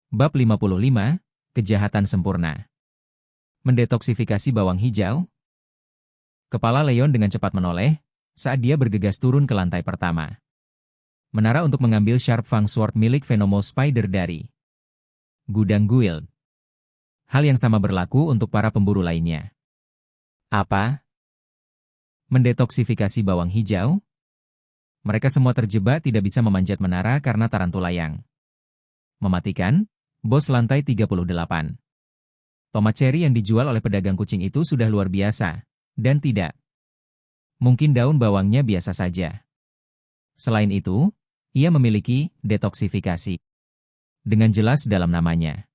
Bab 55, Kejahatan Sempurna. Mendetoksifikasi bawang hijau. Kepala Leon dengan cepat menoleh saat dia bergegas turun ke lantai pertama. Menara untuk mengambil Sharp Fang Sword milik Venomous Spider dari gudang guild. Hal yang sama berlaku untuk para pemburu lainnya. Apa? Mendetoksifikasi bawang hijau? Mereka semua terjebak tidak bisa memanjat menara karena tarantula yang mematikan. Bos lantai 38. Tomat cherry yang dijual oleh pedagang kucing itu sudah luar biasa, dan tidak mungkin daun bawangnya biasa saja. Selain itu, ia memiliki detoksifikasi dengan jelas dalam namanya.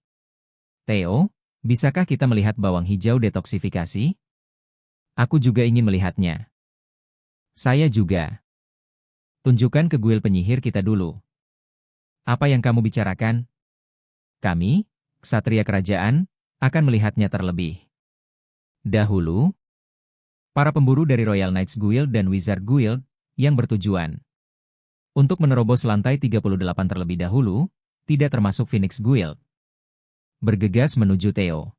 Theo, bisakah kita melihat bawang hijau detoksifikasi? Aku juga ingin melihatnya. Saya juga. Tunjukkan ke guild penyihir kita dulu. Apa yang kamu bicarakan? Kami, ksatria kerajaan, akan melihatnya terlebih dahulu. Para pemburu dari Royal Knights Guild dan Wizard Guild yang bertujuan untuk menerobos lantai 38 terlebih dahulu, tidak termasuk Phoenix Guild, bergegas menuju Theo.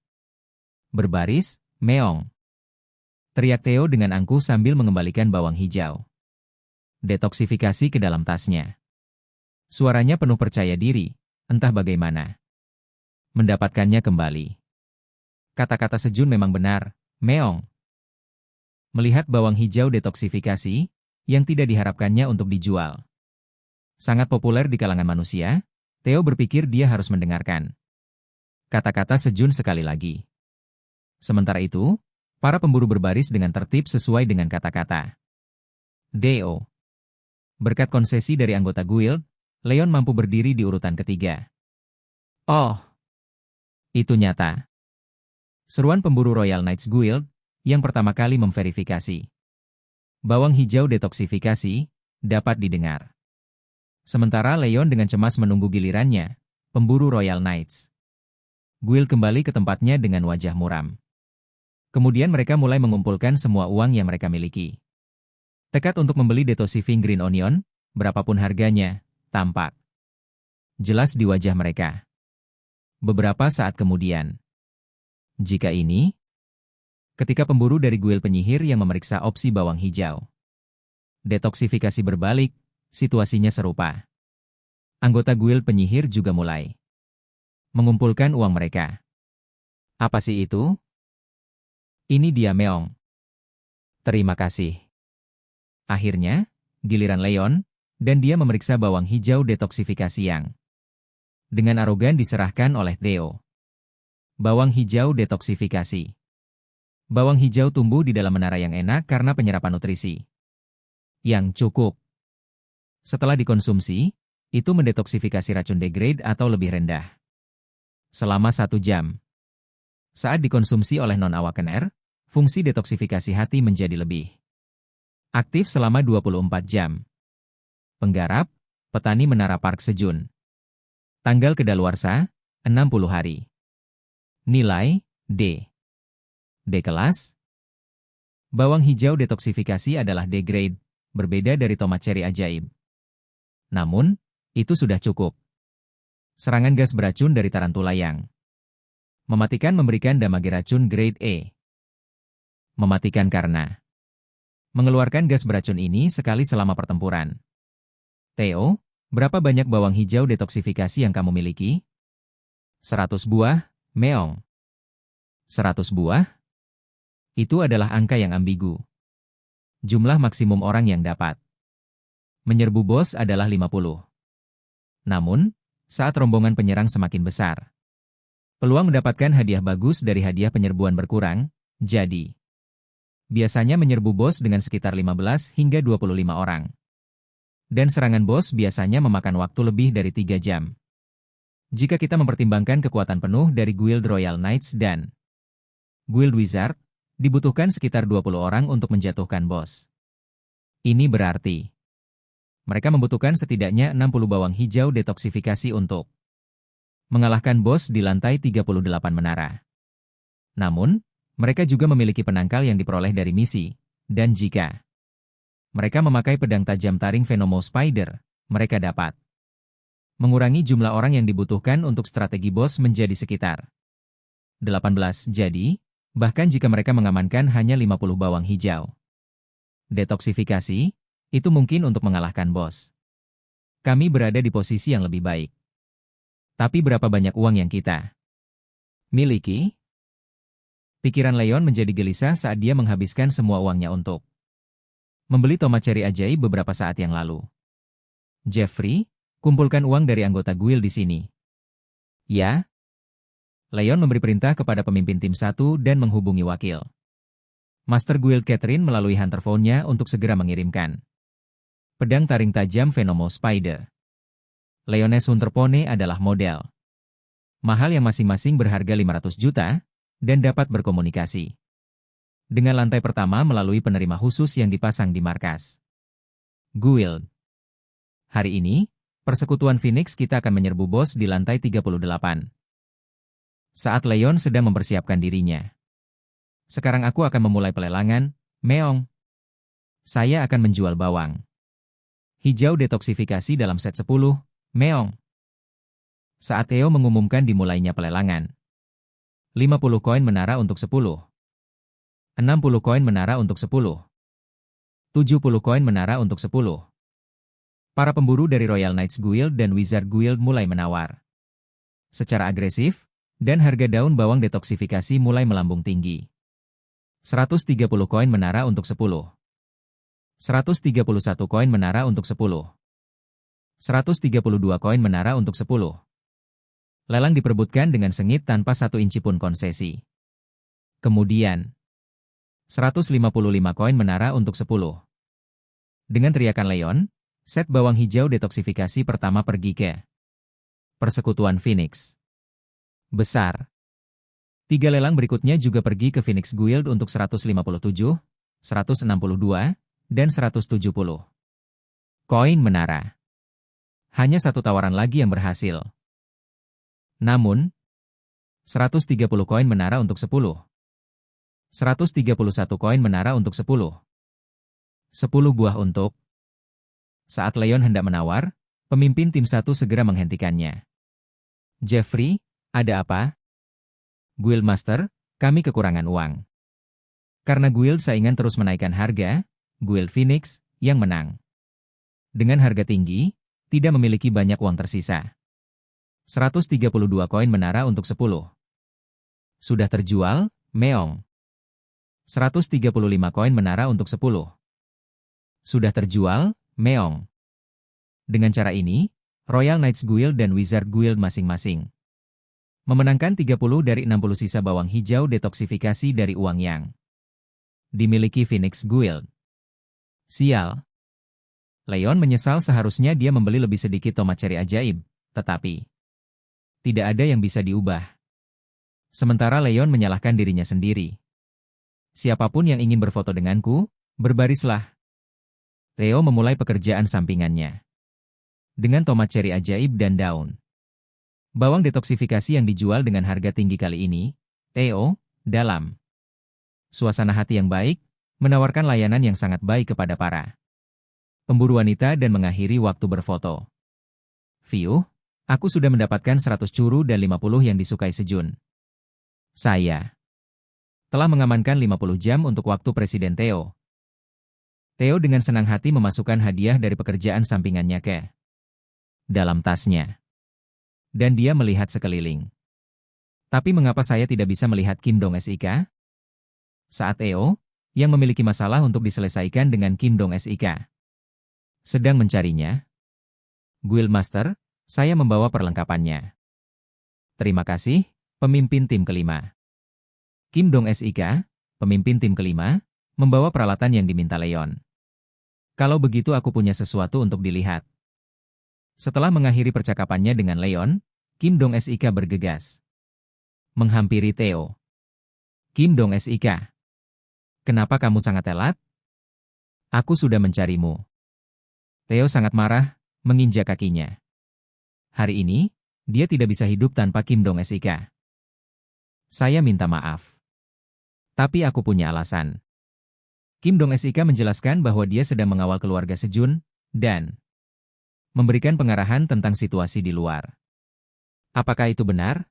Berbaris, meong. Teriak Theo dengan angkuh sambil mengembalikan bawang hijau detoksifikasi ke dalam tasnya. Suaranya penuh percaya diri, entah bagaimana mendapatkannya kembali. Kata-kata Sejun memang benar, meong. Melihat bawang hijau detoksifikasi, yang tidak diharapkannya untuk dijual. Sangat populer di kalangan manusia, Theo berpikir dia harus mendengarkan kata-kata Sejun sekali lagi. Sementara itu, para pemburu berbaris dengan tertib sesuai dengan kata-kata Deo. Berkat konsesi dari anggota guild, Leon mampu berdiri di urutan ketiga. Oh! Itu nyata. Seruan pemburu Royal Knights Guild yang pertama kali memverifikasi bawang hijau detoksifikasi dapat didengar. Sementara Leon dengan cemas menunggu gilirannya, pemburu Royal Knights Guild kembali ke tempatnya dengan wajah muram. Kemudian mereka mulai mengumpulkan semua uang yang mereka miliki. Tekad untuk membeli detoxifying green onion, berapapun harganya, tampak jelas di wajah mereka. Beberapa saat kemudian, ketika pemburu dari guild penyihir yang memeriksa opsi bawang hijau detoksifikasi berbalik, situasinya serupa. Anggota guild penyihir juga mulai mengumpulkan uang mereka. Apa sih itu? Ini dia meong. Terima kasih. Akhirnya, giliran Leon, dan dia memeriksa bawang hijau detoksifikasi yang dengan arogan diserahkan oleh Theo. Bawang hijau detoksifikasi. Bawang hijau tumbuh di dalam menara yang enak karena penyerapan nutrisi yang cukup. Setelah dikonsumsi, itu mendetoksifikasi racun degrade atau lebih rendah selama 1 jam. Saat dikonsumsi oleh non-awakener, fungsi detoksifikasi hati menjadi lebih aktif selama 24 jam. Penggarap, petani Menara Park Sejun. Tanggal kedaluarsa, 60 hari. Nilai, D. D kelas. Bawang hijau detoksifikasi adalah D grade, berbeda dari tomat cherry ajaib. Namun, itu sudah cukup. Serangan gas beracun dari tarantula yang mematikan memberikan damage racun grade E. Mematikan karena mengeluarkan gas beracun ini sekali selama pertempuran. Theo, berapa banyak bawang hijau detoksifikasi yang kamu miliki? 100 buah, meong. 100 buah? Itu adalah angka yang ambigu. Jumlah maksimum orang yang dapat menyerbu bos adalah 50. Namun, saat rombongan penyerang semakin besar, peluang mendapatkan hadiah bagus dari hadiah penyerbuan berkurang, jadi biasanya menyerbu bos dengan sekitar 15 hingga 25 orang. Dan serangan bos biasanya memakan waktu lebih dari 3 jam. Jika kita mempertimbangkan kekuatan penuh dari Guild Royal Knights dan Guild Wizard, dibutuhkan sekitar 20 orang untuk menjatuhkan bos. Ini berarti mereka membutuhkan setidaknya 60 bawang hijau detoksifikasi untuk mengalahkan bos di lantai 38 menara. Namun, mereka juga memiliki penangkal yang diperoleh dari misi, dan jika mereka memakai pedang tajam taring Venomous Spider, mereka dapat mengurangi jumlah orang yang dibutuhkan untuk strategi BOS menjadi sekitar 18. Jadi, bahkan jika mereka mengamankan hanya 50 bawang hijau. Detoksifikasi, itu mungkin untuk mengalahkan BOS. Kami berada di posisi yang lebih baik. Tapi berapa banyak uang yang kita miliki? Pikiran Leon menjadi gelisah saat dia menghabiskan semua uangnya untuk membeli tomat cherry ajaib beberapa saat yang lalu. Jeffrey, kumpulkan uang dari anggota guild di sini. Ya? Leon memberi perintah kepada pemimpin tim 1 dan menghubungi wakil Master Guild Catherine melalui hunter phone-nya untuk segera mengirimkan pedang taring tajam Venomo Spider. Leones Hunterpone adalah model mahal yang masing-masing berharga 500 juta dan dapat berkomunikasi dengan lantai pertama melalui penerima khusus yang dipasang di markas Guild. Hari ini, persekutuan Phoenix kita akan menyerbu BOS di lantai 38. Saat Leon sedang mempersiapkan dirinya. Sekarang aku akan memulai pelelangan, meong. Saya akan menjual bawang hijau detoksifikasi dalam set 10, meong. Saat Theo mengumumkan dimulainya pelelangan. 50 koin menara untuk 10. 60 koin menara untuk 10. 70 koin menara untuk 10. Para pemburu dari Royal Knights Guild dan Wizard Guild mulai menawar secara agresif, dan harga daun bawang detoksifikasi mulai melambung tinggi. 130 koin menara untuk 10. 131 koin menara untuk 10. 132 koin menara untuk 10. Lelang diperebutkan dengan sengit tanpa satu inci pun konsesi. Kemudian, 155 koin menara untuk 10. Dengan teriakan Leon, set bawang hijau detoksifikasi pertama pergi ke persekutuan Phoenix. Besar. 3 lelang berikutnya juga pergi ke Phoenix Guild untuk 157, 162, dan 170. Koin menara. Hanya satu tawaran lagi yang berhasil. Namun, 130 koin menara untuk 10. 131 koin menara untuk 10. 10 buah untuk. Saat Leon hendak menawar, pemimpin tim 1 segera menghentikannya. Jeffrey, ada apa? Guild Master, kami kekurangan uang. Karena guild saingan terus menaikkan harga, Guild Phoenix yang menang. Dengan harga tinggi, tidak memiliki banyak uang tersisa. 132 koin menara untuk 10. Sudah terjual, meong. 135 koin menara untuk 10. Sudah terjual, meong. Dengan cara ini, Royal Knights Guild dan Wizard Guild masing-masing memenangkan 30 dari 60 sisa bawang hijau detoksifikasi dari uang yang dimiliki Phoenix Guild. Sial. Leon menyesal, seharusnya dia membeli lebih sedikit tomat cherry ajaib, tetapi tidak ada yang bisa diubah. Sementara Leon menyalahkan dirinya sendiri. Siapapun yang ingin berfoto denganku, berbarislah. Theo memulai pekerjaan sampingannya dengan tomat cherry ajaib dan daun bawang detoksifikasi yang dijual dengan harga tinggi kali ini. Theo, dalam suasana hati yang baik, menawarkan layanan yang sangat baik kepada para pemburu wanita dan mengakhiri waktu berfoto. View, aku sudah mendapatkan 100 curu dan 50 yang disukai Sejun. Saya telah mengamankan 50 jam untuk waktu Presiden Theo. Theo dengan senang hati memasukkan hadiah dari pekerjaan sampingannya ke dalam tasnya. Dan dia melihat sekeliling. Tapi mengapa saya tidak bisa melihat Kim Dong SIK? Saat Theo, yang memiliki masalah untuk diselesaikan dengan Kim Dong SIK, sedang mencarinya. Guild Master, saya membawa perlengkapannya. Terima kasih, pemimpin tim kelima. Kim Dong SIK, pemimpin tim kelima, membawa peralatan yang diminta Leon. Kalau begitu aku punya sesuatu untuk dilihat. Setelah mengakhiri percakapannya dengan Leon, Kim Dong SIK bergegas menghampiri Theo. Kim Dong SIK, kenapa kamu sangat telat? Aku sudah mencarimu. Theo sangat marah, menginjak kakinya. Hari ini, dia tidak bisa hidup tanpa Kim Dong SIK. Saya minta maaf. Tapi aku punya alasan. Kim Dong SIK menjelaskan bahwa dia sedang mengawal keluarga Sejun, dan memberikan pengarahan tentang situasi di luar. Apakah itu benar?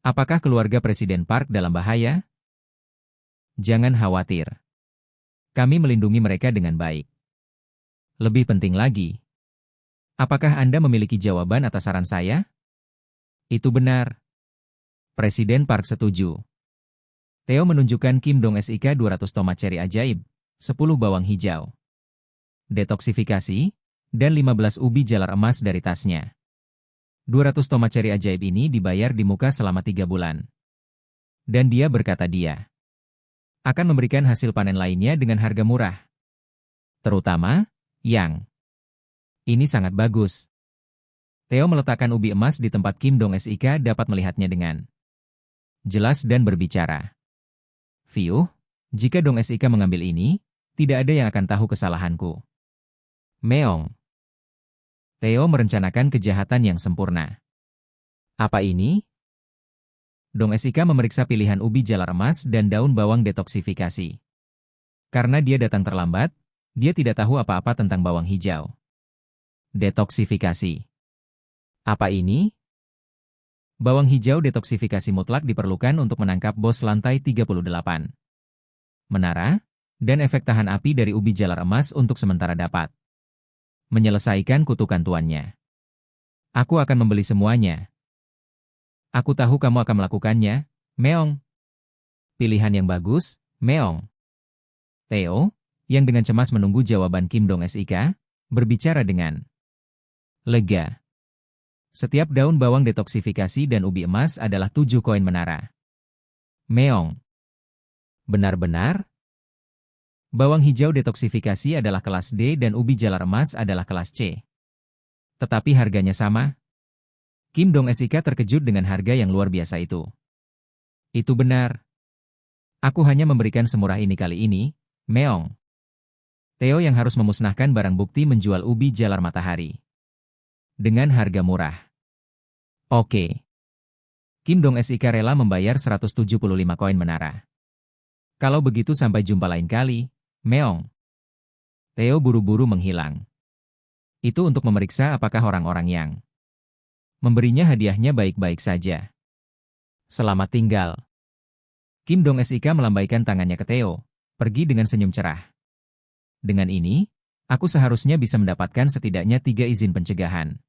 Apakah keluarga Presiden Park dalam bahaya? Jangan khawatir. Kami melindungi mereka dengan baik. Lebih penting lagi, apakah Anda memiliki jawaban atas saran saya? Itu benar. Presiden Park setuju. Theo menunjukkan Kim Dong Sik 200 tomat ceri ajaib, 10 bawang hijau, detoksifikasi, dan 15 ubi jalar emas dari tasnya. 200 tomat ceri ajaib ini dibayar di muka selama 3 bulan. Dan dia berkata dia akan memberikan hasil panen lainnya dengan harga murah. Terutama, yang ini sangat bagus. Theo meletakkan ubi emas di tempat Kim Dong Sik dapat melihatnya dengan jelas dan berbicara. Fiuh, jika Dong Sik mengambil ini, tidak ada yang akan tahu kesalahanku. Meong. Theo merencanakan kejahatan yang sempurna. Apa ini? Dong Sik memeriksa pilihan ubi jalar emas dan daun bawang detoksifikasi. Karena dia datang terlambat, dia tidak tahu apa-apa tentang bawang hijau. Detoksifikasi. Apa ini? Bawang hijau detoksifikasi mutlak diperlukan untuk menangkap bos lantai 38. Menara, dan efek tahan api dari ubi jalar emas untuk sementara dapat menyelesaikan kutukan tuannya. Aku akan membeli semuanya. Aku tahu kamu akan melakukannya, Meong. Pilihan yang bagus, Meong. Theo, yang dengan cemas menunggu jawaban Kim Dong Sik, berbicara dengan lega. Setiap daun bawang detoksifikasi dan ubi emas adalah 7 koin menara. Meong. Benar-benar? Bawang hijau detoksifikasi adalah kelas D dan ubi jalar emas adalah kelas C. Tetapi harganya sama? Kim Dong Sik terkejut dengan harga yang luar biasa itu. Itu benar. Aku hanya memberikan semurah ini kali ini, Meong. Theo yang harus memusnahkan barang bukti menjual ubi jalar matahari dengan harga murah. Oke. Kim Dong Sik rela membayar 175 koin menara. Kalau begitu sampai jumpa lain kali, Meong. Theo buru-buru menghilang. Itu untuk memeriksa apakah orang-orang yang memberinya hadiahnya baik-baik saja. Selamat tinggal. Kim Dong Sik melambaikan tangannya ke Theo, pergi dengan senyum cerah. Dengan ini, aku seharusnya bisa mendapatkan setidaknya 3 izin pencegahan.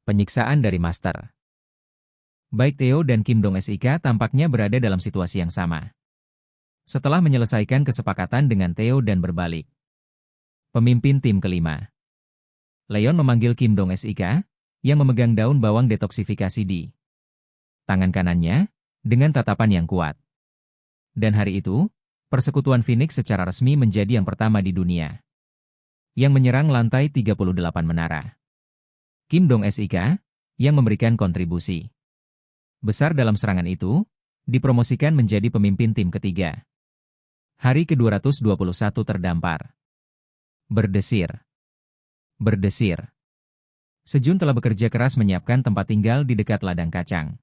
Penyiksaan dari Master. Baik Theo dan Kim Dong Sik tampaknya berada dalam situasi yang sama. Setelah menyelesaikan kesepakatan dengan Theo dan berbalik. Pemimpin tim kelima. Leon memanggil Kim Dong Sik, yang memegang daun bawang detoksifikasi di tangan kanannya, dengan tatapan yang kuat. Dan hari itu, Persekutuan Phoenix secara resmi menjadi yang pertama di dunia yang menyerang lantai 38 menara. Kim Dong Sik, yang memberikan kontribusi besar dalam serangan itu, dipromosikan menjadi pemimpin tim ketiga. Hari ke-221 terdampar. Berdesir. Berdesir. Sejun telah bekerja keras menyiapkan tempat tinggal di dekat ladang kacang,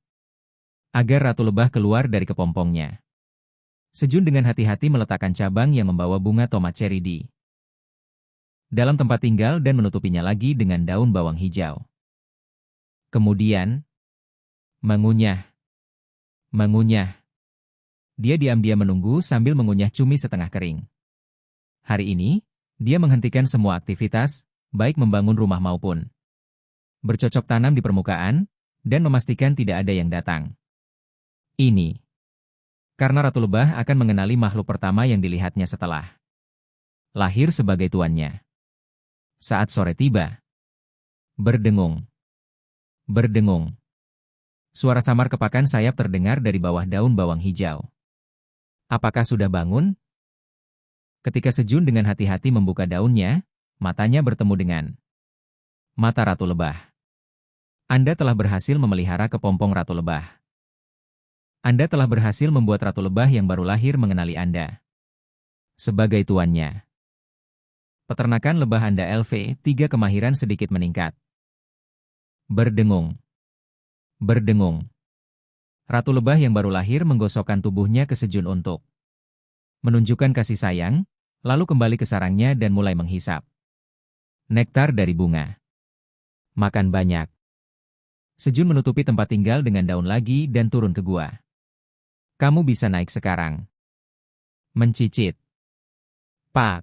agar Ratu Lebah keluar dari kepompongnya. Sejun dengan hati-hati meletakkan cabang yang membawa bunga tomat ceri di dalam tempat tinggal dan menutupinya lagi dengan daun bawang hijau. Kemudian, mengunyah. Mengunyah. Dia diam-diam menunggu sambil mengunyah cumi setengah kering. Hari ini, dia menghentikan semua aktivitas, baik membangun rumah maupun bercocok tanam di permukaan, dan memastikan tidak ada yang datang. Ini karena Ratu Lebah akan mengenali makhluk pertama yang dilihatnya setelah lahir sebagai tuannya. Saat sore tiba, berdengung. Berdengung. Suara samar kepakan sayap terdengar dari bawah daun bawang hijau. Apakah sudah bangun? Ketika Sejun dengan hati-hati membuka daunnya, matanya bertemu dengan mata Ratu Lebah. Anda telah berhasil memelihara kepompong Ratu Lebah. Anda telah berhasil membuat Ratu Lebah yang baru lahir mengenali Anda sebagai tuannya. Peternakan lebah Anda LV3 kemahiran sedikit meningkat. Berdengung. Berdengung. Ratu Lebah yang baru lahir menggosokkan tubuhnya ke Sejun untuk menunjukkan kasih sayang, lalu kembali ke sarangnya dan mulai menghisap. Nektar dari bunga. Makan banyak. Sejun menutupi tempat tinggal dengan daun lagi dan turun ke gua. Kamu bisa naik sekarang. Mencicit. Pak.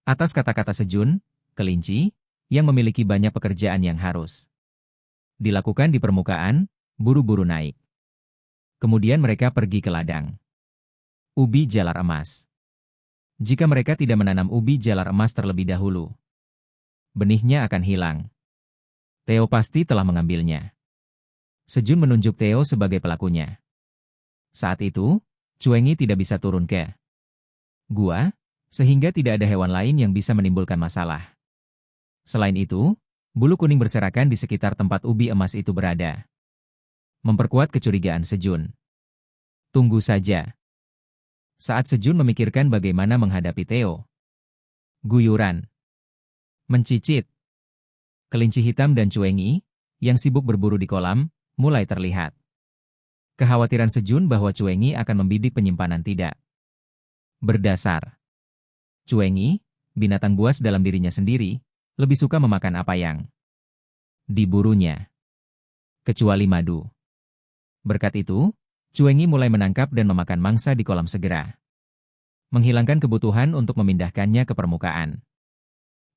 Atas kata-kata Sejun, kelinci, yang memiliki banyak pekerjaan yang harus dilakukan di permukaan, buru-buru naik. Kemudian mereka pergi ke ladang. Ubi jalar emas. Jika mereka tidak menanam ubi jalar emas terlebih dahulu, benihnya akan hilang. Theo pasti telah mengambilnya. Sejun menunjuk Theo sebagai pelakunya. Saat itu, Cuengi tidak bisa turun ke gua, sehingga tidak ada hewan lain yang bisa menimbulkan masalah. Selain itu, bulu kuning berserakan di sekitar tempat ubi emas itu berada. Memperkuat kecurigaan Sejun. Tunggu saja. Saat Sejun memikirkan bagaimana menghadapi Theo, guyuran. Mencicit. Kelinci hitam dan Cuengi, yang sibuk berburu di kolam, mulai terlihat. Kekhawatiran Sejun bahwa Cuengi akan membidik penyimpanan tidak berdasar. Cuengi, binatang buas dalam dirinya sendiri, lebih suka memakan apa yang diburunya, kecuali madu. Berkat itu, Cuengi mulai menangkap dan memakan mangsa di kolam segera, menghilangkan kebutuhan untuk memindahkannya ke permukaan.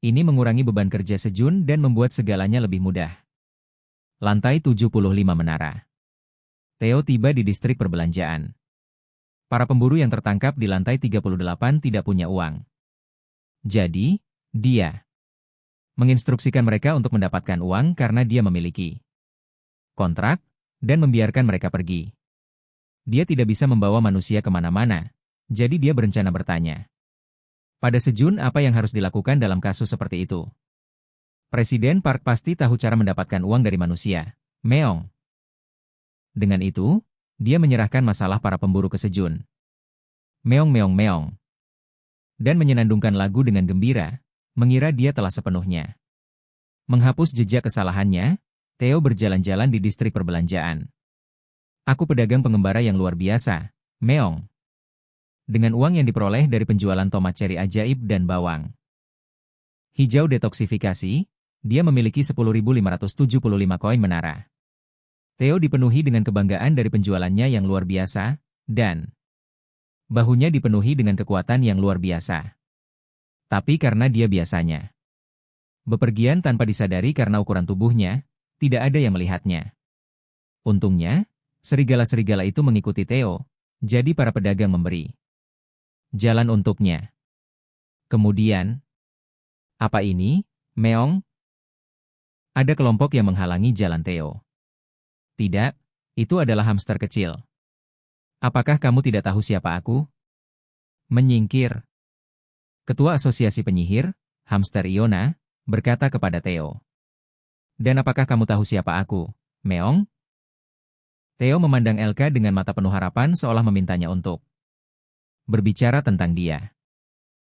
Ini mengurangi beban kerja Sejun dan membuat segalanya lebih mudah. Lantai 75 menara. Theo tiba di distrik perbelanjaan. Para pemburu yang tertangkap di lantai 38 tidak punya uang. Jadi, dia menginstruksikan mereka untuk mendapatkan uang karena dia memiliki kontrak dan membiarkan mereka pergi. Dia tidak bisa membawa manusia kemana-mana, jadi dia berencana bertanya pada Sejun apa yang harus dilakukan dalam kasus seperti itu. Presiden Park pasti tahu cara mendapatkan uang dari manusia. Meong. Dengan itu, dia menyerahkan masalah para pemburu ke Sejun. Meong meong meong. Dan menyenandungkan lagu dengan gembira, mengira dia telah sepenuhnya menghapus jejak kesalahannya. Theo berjalan-jalan di distrik perbelanjaan. Aku pedagang pengembara yang luar biasa, Meong. Dengan uang yang diperoleh dari penjualan tomat ceri ajaib dan bawang hijau detoksifikasi, dia memiliki 10.575 koin menara. Theo dipenuhi dengan kebanggaan dari penjualannya yang luar biasa, dan bahunya dipenuhi dengan kekuatan yang luar biasa. Tapi karena dia biasanya bepergian tanpa disadari karena ukuran tubuhnya, tidak ada yang melihatnya. Untungnya, serigala-serigala itu mengikuti Theo, jadi para pedagang memberi jalan untuknya. Kemudian, apa ini, Meong? Ada kelompok yang menghalangi jalan Theo. Tidak, itu adalah hamster kecil. Apakah kamu tidak tahu siapa aku? Menyingkir. Ketua Asosiasi Penyihir, Hamster Iona, berkata kepada Theo. Dan apakah kamu tahu siapa aku, Meong? Theo memandang Elka dengan mata penuh harapan seolah memintanya untuk berbicara tentang dia.